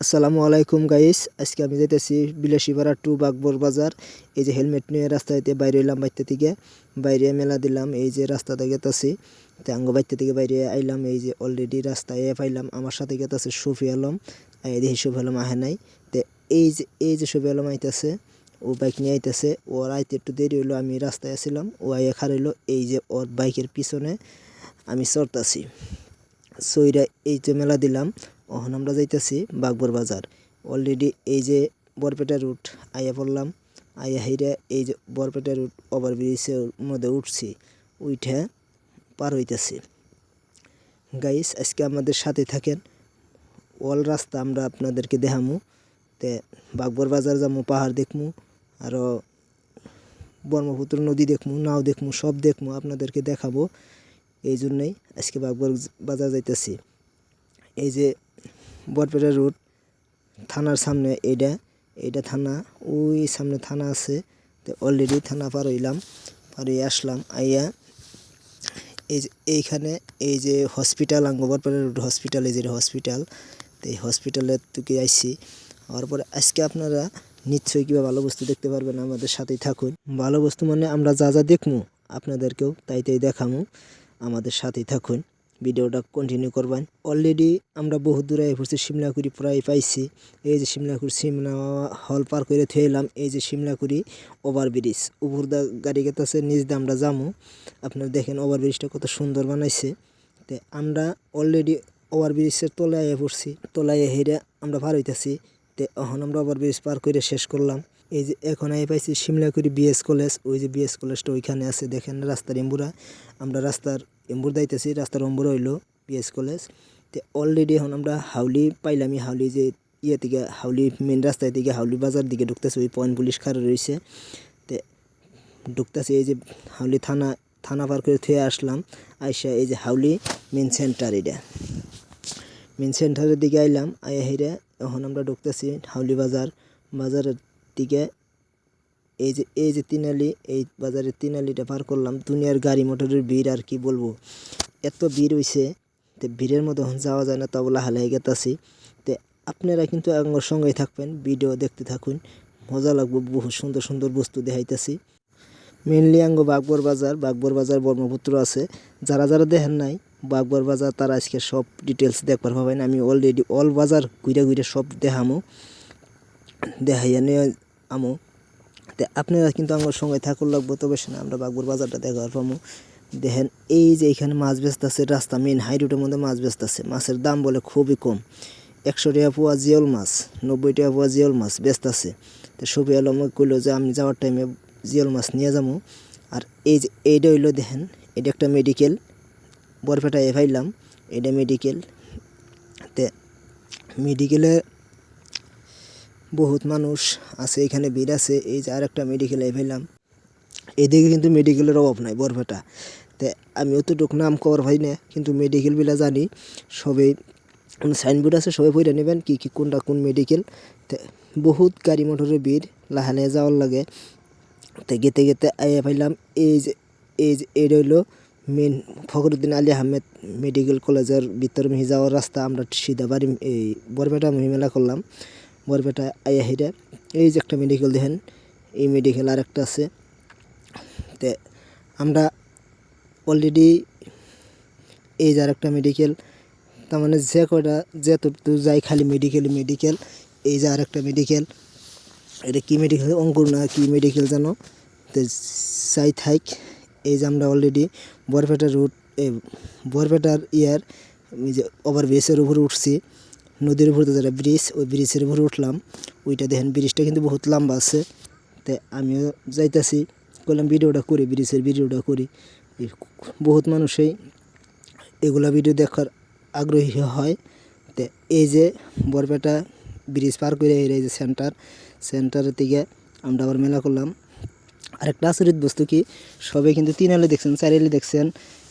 আসসালামু আলাইকুম গাইস, আজকে আমি যাইতেছি বিলাসীপাড়া টু বাগবর বাজার। এই যে হেলমেট নিয়ে রাস্তাতে বাইরে এলাম, বাইতে থেকে বাইরে মেলা দিলাম। এই যে রাস্তাতে গেতাছি, তো আঙ্গ বাইতে থেকে বাইরে আইলাম। এই যে অলরেডি রাস্তায় পাইলাম, আমার সাথে গেতাছে শফি আলম। দেখি শফি আলম আহে নাই। তো এই যে শফি আলম আইতেছে, ও বাইক নিয়ে আইতেছে। ওর আইতে একটু দেরি হইলো, আমি রাস্তায় আসছিলাম, ও আইয়া খারাইলো। এই যে ওর বাইকের পিছনে আমি চড়তাছি। সইরা এই যে মেলা দিলাম। এখন আমরা যাইতেছি বাগবর বাজার। অলরেডি এই যে বরপেটা রুট আইয়া পড়লাম। আইয়া হেইরা এই যে বরপেটা রুট ওভারব্রিজের মধ্যে উঠছি, উইঠা পার হইতেছি। গাইস, আজকে আমাদের সাথে থাকেন। অল রাস্তা আমরা আপনাদেরকে দেখামু। তে বাগবর বাজার যামু, পাহাড় দেখমু, আরও ব্রহ্মপুত্র নদী দেখমু, নাও দেখমু, সব দেখমু, আপনাদেরকে দেখাবো। এই জন্যই আজকে বাগবর বাজার যাইতেছি। এই যে বরপেটা রোড থানার সামনে, এইটা থানা, ওই সামনে থানা আছে। তো অলরেডি থানা পার হইলাম, পার হয়ে আসলাম। আইয়া এই যে এইখানে এই যে হসপিটাল, আঙ্গ বরপেটা রোড হসপিটাল, এই যে হসপিটাল। তো এই হসপিটালের থেকে আইসি। হওয়ার পরে আজকে আপনারা নিশ্চয়ই কিবা ভালো বস্তু দেখতে পারবেন, আমাদের সাথেই থাকুন। ভালো বস্তু মানে আমরা যা যা দেখমু আপনাদেরকেও তাই দেখামু, আমাদের সাথেই থাকুন, ভিডিওটা কন্টিনিউ করবেন। অলরেডি আমরা বহু দূরে পড়ছি, সিমলাকুড়ি প্রায় পাইছি। এই যে সিমলাকুড়ি সিমলা হল পার করে থুয়ে এলাম। এই যে সিমলাকুড়ি ওভারব্রিজ, উপর দা গাড়ি গেতেছে, নিচ দিয়ে আমরা যামু। আপনারা দেখেন ওভারব্রিজটা কত সুন্দর বানাইছে। তো আমরা অলরেডি ওভারব্রিজের তলায় পড়ছি, তলায় হেরে আমরা পার হইতেছি। তো এখন আমরা ওভারব্রিজ পার করে শেষ করলাম। এই যে এখন আই পাইছি সিমলাকুড়ি বিএস কলেজ। ওই যে বিএস কলেজটা ওইখানে আছে, দেখেন রাস্তার এম্বুরা। আমরা রাস্তার এম্বুর দাইতেছি, রাস্তার অম্বুর হইলো বিএস কলেজ। তো অলরেডি এখন আমরা হাউলি পাইলাম। হাউলি যে থেকে হাউলি মেন রাস্তায় দিকে হাউলি বাজার দিকে ঢুকতেছে, ওই পয়েন্ট পুলিশ খাড়া রয়েছে। তো ঢুকতেছি, এই যে হাউলি থানা পার করে থুয়ে আসলাম। আইসা এই যে হাউলি মেন সেন্টার, এটা মেন সেন্টারের দিকে আইলাম। আইয়া হেরে এখন আমরা ঢুকতেছি হাউলি বাজারের দিকে। এই যে তিনালি, এই বাজারের তিনালিটা পার করলাম। দুনিয়ার গাড়ি মোটরের ভিড়, আর কি বলবো, এত ভিড় হইছে। তো ভিড়ের মধ্যে যাওয়া যায় না, তা বলে হালাই গেতাছি। তো আপনারা কিন্তু আমার সঙ্গেই থাকবেন, ভিডিও দেখতে থাকুন, মজা লাগবে। বহু সুন্দর সুন্দর বস্তু দেখাইতেছি। মেনলি আঙ্গ বাগবর বাজার ব্রহ্মপুত্র আছে। যারা যারা দেখেন নাই বাগবর বাজার, তারা আজকে সব ডিটেলস দেখবার পাবেন। আমি অলরেডি অল বাজার ঘুরে সব দেখাইয়া নিয়ে আমো। তো আপনারা কিন্তু আমার সঙ্গে থাকুন লাগবো, তবে না আমরা বাগবর বাজারটা দেখার পাবো। দেখেন এই যে এখানে মাছ বেচতেছে, রাস্তা মেন হাই রোডের মধ্যে মাছ বেচতেছে। মাছের দাম বলে খুবই কম, 100 টাকা পোয়া জিওল মাছ, 90 টাকা পোয়া জিওল মাছ বেচতেছে। তো সবই আলম কইলো যে আমি যাওয়ার টাইমে জিওল মাছ নিয়ে যাবো। আর এই যে এইটা হইলো, দেখেন এটা একটা মেডিকেল, বরপেটায় পাইলাম, এটা মেডিকেল। তে মেডিকেলে বহুত মানুষ আছে, এখানে ভিড় আছে। এই যে আর একটা মেডিকেল পাইলাম। এদিকে কিন্তু মেডিকেলের অভাব নাই বরপেটা। তো আমি অতটুকু নাম কভার ভাই না, কিন্তু মেডিকেল বিলা জানি। সবাই সাইনবোর্ড আছে, সবাই পড়ে নেবেন কি কি কোনটা কোন মেডিকেল। তো বহুত গাড়ি মোটরের ভিড়, লাহানে যাওয়ার লাগে। তো গেতে গেতে আইয়া পাইলাম এই যে এটা হইলো মেন ফখরুদ্দিন আলী আহমেদ মেডিকেল কলেজের ভিতর মিহি যাওয়ার রাস্তা। আমরা সিধা বাড়ি এই বরপেটা মহিমেলা করলাম। বরপেটা আইয়া হেরা এই যে একটা মেডিকেল, দেখেন এই মেডিকেল আর একটা আছে। তো আমরা অলরেডি এই যে আর একটা মেডিকেল, তার মানে যে কয়টা যেতটুকু যাই খালি মেডিকেল। এই যে আর একটা মেডিকেল, এটা কি মেডিকেল, অঙ্কুর না কি মেডিকেল জানো। তো যাই থাক, এই যে আমরা অলরেডি বরপেটার রুট, বরপেটার ওই যে ওভারব্রিজের উপরে উঠছি, নদীর উপরে যেটা ব্রিজ, ওই ব্রিজের উপরে উঠলাম। ওইটা দেখেন, ব্রিজটা কিন্তু বহুত লম্বা আছে। তো আমিও যাইতাছি, বললাম ভিডিওটা করি, ব্রিজের ভিডিওটা করি। বহুত মানুষই এগুলা ভিডিও দেখার আগ্রহী হয়। তো এই যে বরপেটা ব্রিজ পার করে এই যে সেন্টারের দিকে আমরা আবার মেলা করলাম। আরেকটা আচরিত বস্তু কি, সবাই কিন্তু 3 আলি দেখছেন, 4 আলি দেখছেন,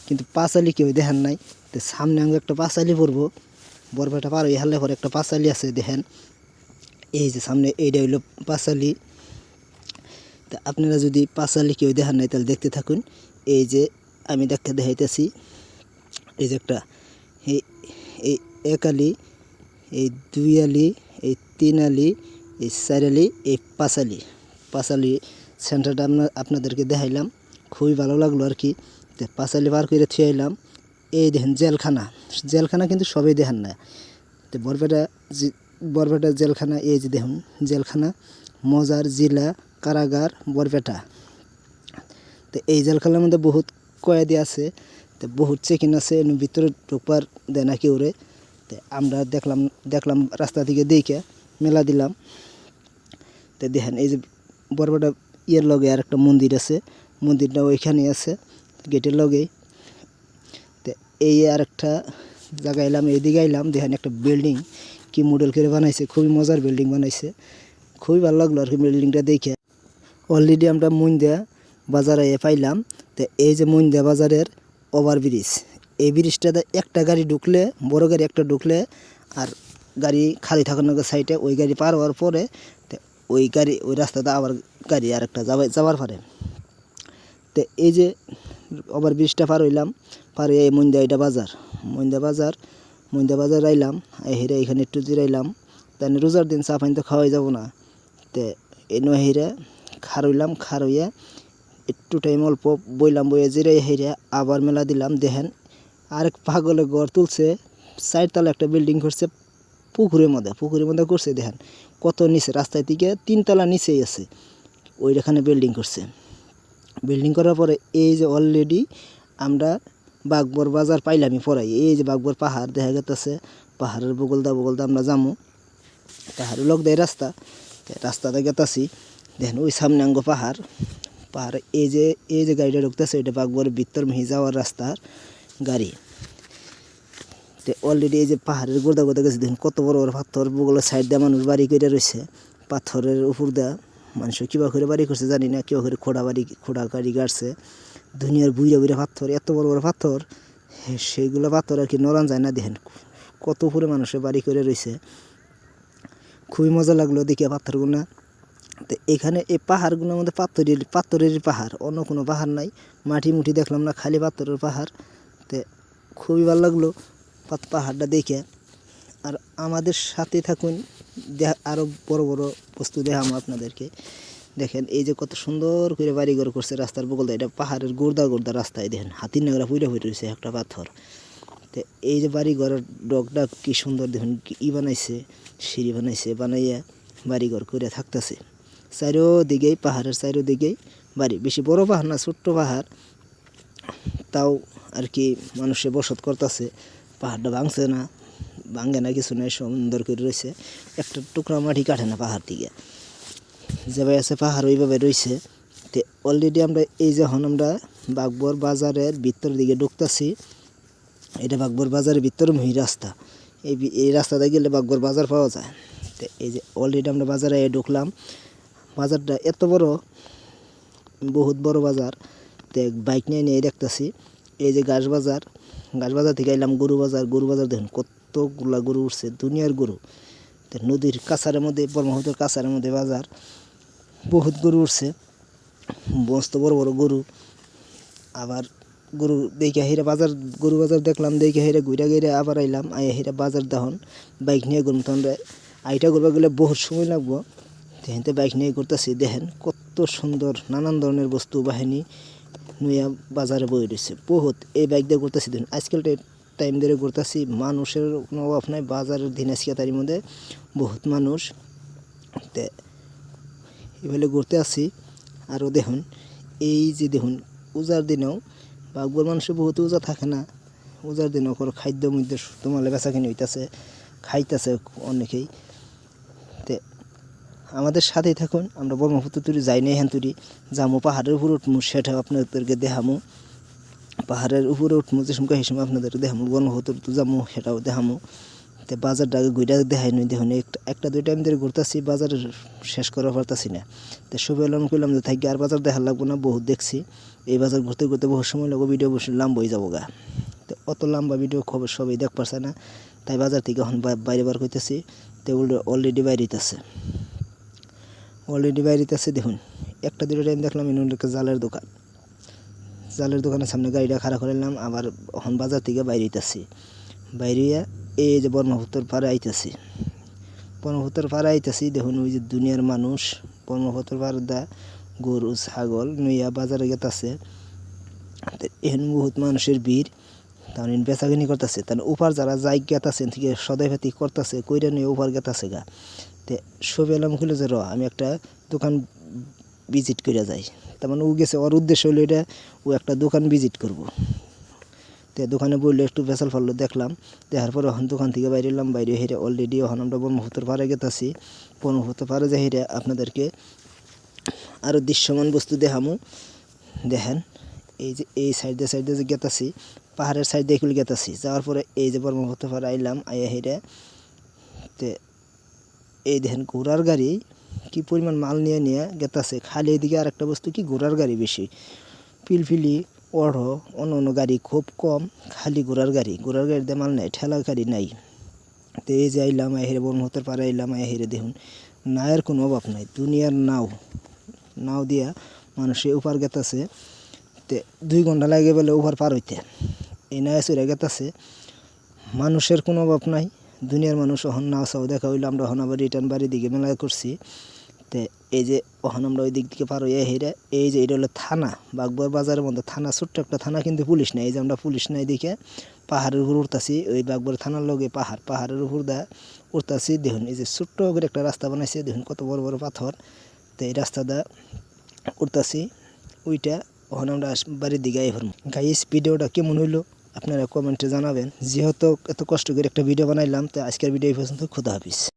কিন্তু 5 আলি কেউ দেখেন নাই। তো সামনে আমি একটা 5 আলি পড়বো, বরপেটা পার হয়ে হারলে পরে একটা 5 আলি আছে, দেখেন এই যে সামনে, এইটা হইলো 5 আলি। তা আপনারা যদি 5 আলি কেউ দেখেন নাই, তাহলে দেখতে থাকুন। এই যে আমি দেখাইতেছি, এই যে একটা এই 1 আলি, এই 2 আলি, 3 আলি, এই 4 আলি, এই 5 আলি। 5 আলি সেন্টারটা আপনাদেরকে দেখাইলাম, খুবই ভালো লাগলো আর কি। তো 5 আলি পার করে থুয়ে আইলাম। এই দেখেন জেলখানা কিন্তু সবাই দেখেন না। তো বরপেটা জেলখানা, এই যে দেখুন জেলখানা, মজার জিলা কারাগার বরপেটা। তো এই জেলখানার মধ্যে বহুত কয়েদি আছে, তো বহুত চেকিং আছে, ভিতরে ঢুকবার দেয় না কেউরে। তো আমরা দেখলাম রাস্তা থেকে দেখে মেলা দিলাম। তো দেখেন এই যে বরপেটা ইয়ের লগে আর একটা মন্দির আছে, মন্দিরটা ওইখানে আছে গেটের লগেই। তো এই আর একটা জায়গা এলাম, এইদিকে আইলাম, দেখেন একটা বিল্ডিং কি মডেল করে বানাইছে, খুবই মজার বিল্ডিং বানাইছে, খুবই ভালো লাগলো আর কি বিল্ডিংটা দেখে। অলরেডি আমরা মইন্দা বাজারে পাইলাম। তো এই যে মইন্দা বাজারের ওভারব্রিজ, এই ব্রিজটাতে একটা গাড়ি ঢুকলে, বড় গাড়ি একটা ঢুকলে, আর গাড়ি খালি থাকার সাইডে ওই গাড়ি পার হওয়ার পরে ওই রাস্তাতে আবার গাড়ি আর একটা যাবার পারে। তো এই যে ওভারব্রিজটা পার হইলাম, পার হয়ে মইন্দা এটা বাজার, মইন্দা বাজার আইলাম, হেরে এখানে একটু জিরাইলাম। তাই রোজার দিন চা পানি তো খাওয়াই যাব না। তো এনে হেরে খার হইয়া একটু টাইম অল্প বইয়ে জিরাই হেরে আবার মেলা দিলাম। দেখেন আরেক পাগলে ঘর তুলছে, 4 তলা একটা বিল্ডিং করছে পুকুরের মধ্যে করছে। দেখেন কত নিচে, রাস্তায় থেকে 3 তলা নিচেই আছে, ওইখানে বিল্ডিং করছে। বিল্ডিং করার পরে এই যে অলরেডি আমরা বাগবর বাজার পাইলামই পরাই। এই যে বাগবর পাহাড় দেখা গেতেছে, পাহাড়ের বগলদা আমরা যামু, পাহাড়ের লোক দেয় রাস্তাতে গেতাছি। দেখেন ওই সামনে আঙ্গ পাহাড়, এই যে গাড়িটা ঢুকতেছে ওইটা বাগবরের ভিতর মিহি যাওয়ার রাস্তার গাড়ি। তো অলরেডি এই যে পাহাড়ের গোদা গেছে, দেখুন কত বড় বড় পাথর, বগলের সাইড দিয়ে মানুষ বাড়ি করে রয়েছে, পাথরের উপর দেওয়া। মানুষ কিবা করে বাড়ি করছে জানি না, কিবা করে খোড়া গাড়ি গাড়ছে। দুনিয়ার বুইরা পাথর, এত বড় বড় পাথর, সেইগুলো পাথর আর কি নড়ান যায় না। দেখেন কত উপরে মানুষের বাড়ি করে রয়েছে, খুবই মজা লাগলো দেখে পাথরগুলো। তো এখানে এই পাহাড়গুলোর মধ্যে পাথরের পাহাড়, অন্য কোনো পাহাড় নাই, মাটি মুটি দেখলাম না, খালি পাথরের পাহাড়। তো খুবই ভালো লাগলো পাহাড়টা দেখে। আর আমাদের সাথে থাকুন, আরও বড় বড় বস্তু দেখাবো আপনাদেরকে। দেখেন এই যে কত সুন্দর করে বাড়িঘর করছে রাস্তার বগল, এটা পাহাড়ের গোর্দা রাস্তায়। দেখেন হাতির নাগরা পুইরা রয়েছে একটা পাথর। তো এই যে বাড়িঘরের ডগটা কি সুন্দর, দেখুন বানাইছে, সিঁড়ি বানাইয়া বাড়িঘর করে থাকতেছে। চারিদিকেই পাহাড়ের চারিদিকেই বাড়ি, বেশি বড় পাহাড় না, ছোট্ট পাহাড়, তাও আর কি মানুষে বসত করতেছে। পাহাড়টা ভাঙে না কিছু নাই, সুন্দর করে রয়েছে, একটা টুকরা মাটি কাটে না পাহাড় থেকে, যেভাবে আছে পাহাড় ওইভাবে রয়েছে। তো অলরেডি আমরা এই যখন আমরা বাগবর বাজারের ভিতর দিকে ঢুকতেছি, এটা বাগবর বাজারের ভিতর মহি রাস্তা, এই রাস্তাতে গেলে বাগবর বাজার পাওয়া যায়। তো এই যে অলরেডি আমরা বাজারে ঢুকলাম, বাজারটা এত বড়, বহুত বড় বাজার। তো বাইক নিয়ে দেখতেছি এই যে ঘাস বাজার থেকে এলাম গরু বাজার। দেখুন কতগুলা গরু উঠছে, দুনিয়ার গরু। তো নদীর কাছারের মধ্যে, ব্রহ্মপুত্রের কাছারের মধ্যে বাজার, বহুত গরু উঠছে, মস্ত বড় বড় গরু। আবার গরু দেখে গরু বাজার দেখলাম, দেখে হেরে ঘুরে আবার আইলাম, হেরে বাজার দেখুন বাইক নিয়ে ঘুরম। তখন আইটা করবা গেলে বহুত সময় লাগবো, হেঁতে বাইক নিয়ে ঘুরতেছি। দেখেন কত সুন্দর নানান ধরনের বস্তু বাহিনী নইয়া বাজারে বই রয়েছে বহুত। এই বাইক দিয়ে ঘুরতেছি, দেখুন আজকাল টাইম ধরে ঘুরতেছি, মানুষের কোনো অভাব নাই বাজারের দিন। আজকে তার মধ্যে বহুত মানুষ, তে এভাবে ঘুরতে আসি। আরও দেখুন এই যে দেখুন পূজার দিনেও বাগবর মানুষের বহুত উজা থাকে না, পূজার দিনেও কোনো খাদ্য তোমালে বেচাকিনি হইতেছে, খাইতেছে অনেকেই। তে আমাদের সাথেই থাকুন, আমরা ব্রহ্মপুত্র তুরি যাই না, হ্যান তুরি যামো, পাহাড়ের উপরে উঠমু, সেটা আপনাদেরকে দেখামো। পাহাড়ের উপরে উঠমু যে সময়, সেই সময় আপনাদেরকে দেখামো। ব্রহ্মপুত্র তো যামো, সেটাও দেখামো। তো বাজারটা ঘুরে দেখাই নই, দেখুন একটা দুই টাইম ধরে ঘুরতেছি, বাজার শেষ করা পারতেছি না। তো সবাই করলাম যে থাকি আর বাজার দেখার লাগবো না, বহুত দেখছি। এই বাজার ঘুরতে বহুত সময় লাগবো, ভিডিও বসে লম্বা হয়ে যাবো গা। তো অত লম্বা ভিডিও খবর সবাই দেখ পারছে না, তাই বাজার থেকে এখন বাইরে বার করতেছি। তো অলরেডি বাইরেতেছে দেখুন একটা দুটো টাইম দেখলাম একটা জালের দোকানের সামনে গাড়িটা খাড়া করে নিলাম। আবার এখন বাজার থেকে বাইরে এই যে ব্রহ্মপুত্র পাড়ে আইতেছি, ব্রহ্মপুত্র পাড়ে আইতাছি, দেখুন ওই যে দুনিয়ার মানুষ ব্রহ্মপুত্র পাড় দা গরু ছাগল নইয়া বাজারে গেতাছে। এখানে বহুত মানুষের ভিড়, তার বেচাকিনি করতেছে। তার উপার যারা যাই গেতাছে থেকে সদাই পাতি করতেছে, কইরা নিয়ে উপার গেতাছে গা। তে সবে এলাম খুলে যে আমি একটা দোকান ভিজিট করে যাই। তার মানে ও গেছে, ওর উদ্দেশ্য হলো এটা, ও একটা দোকান ভিজিট করব। তো দোকানে বললো একটু বেসাল ফেললো, দেখলাম। দেখার পরে ওখান দোকান থেকে বাইরে এলাম, বাইরে হেরে অলরেডি ওখানে আমরা ব্রহ্মপুত্র পাড়ে গেতাছি। ব্রহ্মপুত্র পাড়ে যে হেরে আপনাদেরকে আরও দৃশ্যমান বস্তু দেখামু। দেখেন এই যে এই সাইডে যে গেতাছি, পাহাড়ের সাইডে এগুলো গেতাছি, যাওয়ার পরে এই যে ব্রহ্মপুত্র পাড়ে আইলাম, আইয়া হেরে তে এই দেখেন ঘোড়ার গাড়ি কি পরিমাণ মাল নিয়ে নিয়ে গেতাছে। খালি এদিকে আর একটা বস্তু কি, ঘোড়ার গাড়ি বেশি, পিলপিলি অড়ো অন্য গাড়ি খুব কম, খালি ঘোড়ার গাড়িতে মাল নাই, ঠেলা গাড়ি নাই। তো এই যে আইলাম, হেরে ব্রহ্মপুত্র পাড়ে আইলাম, হেরে দেখুন নায়ের কোনো অভাব নাই, দুনিয়ার নাও দিয়া মানুষে উপার গেতাছে। তে 2 ঘন্টা লাগে বলে উপার পার হইতে, এই নায়ে চড়ে গেতাছে। মানুষের কোনো অভাব নাই, দুনিয়ার মানুষ অহন নাও চাও দেখা হইলো। আমরা অহন আবার রিটার্ন বাড়ির দিকে মেলা করছি। তো এই যে অহন আমরা ওই দিক থেকে পার হইয়া হেরে, এই যে এটা হলো থানা, বাগবর বাজারের মধ্যে থানা, ছোট্ট একটা থানা, কিন্তু পুলিশ নাই। এই যে আমরা পুলিশ নাই দেখে পাহাড়ের উপর উঠতাছি, ওই বাগবর থানার লগে পাহাড়ের উপর দা উঠতাছি। দেখুন এই যে ছোট্ট করে একটা রাস্তা বানাইছে, দেখুন কত বড় বড় পাথর। তো এই রাস্তাটা উঠতাছি, ওইটা ওখানে আমরা বাড়ির দিকে আই হরম। গাইস ভিডিওটা কেমন হইলো আপনারা কমেন্টে জানাবেন। যেহেতু এত কষ্ট করে একটা ভিডিও বানাইলাম, তো আজকের ভিডিও এই পর্যন্ত। খুদা হাফিজ।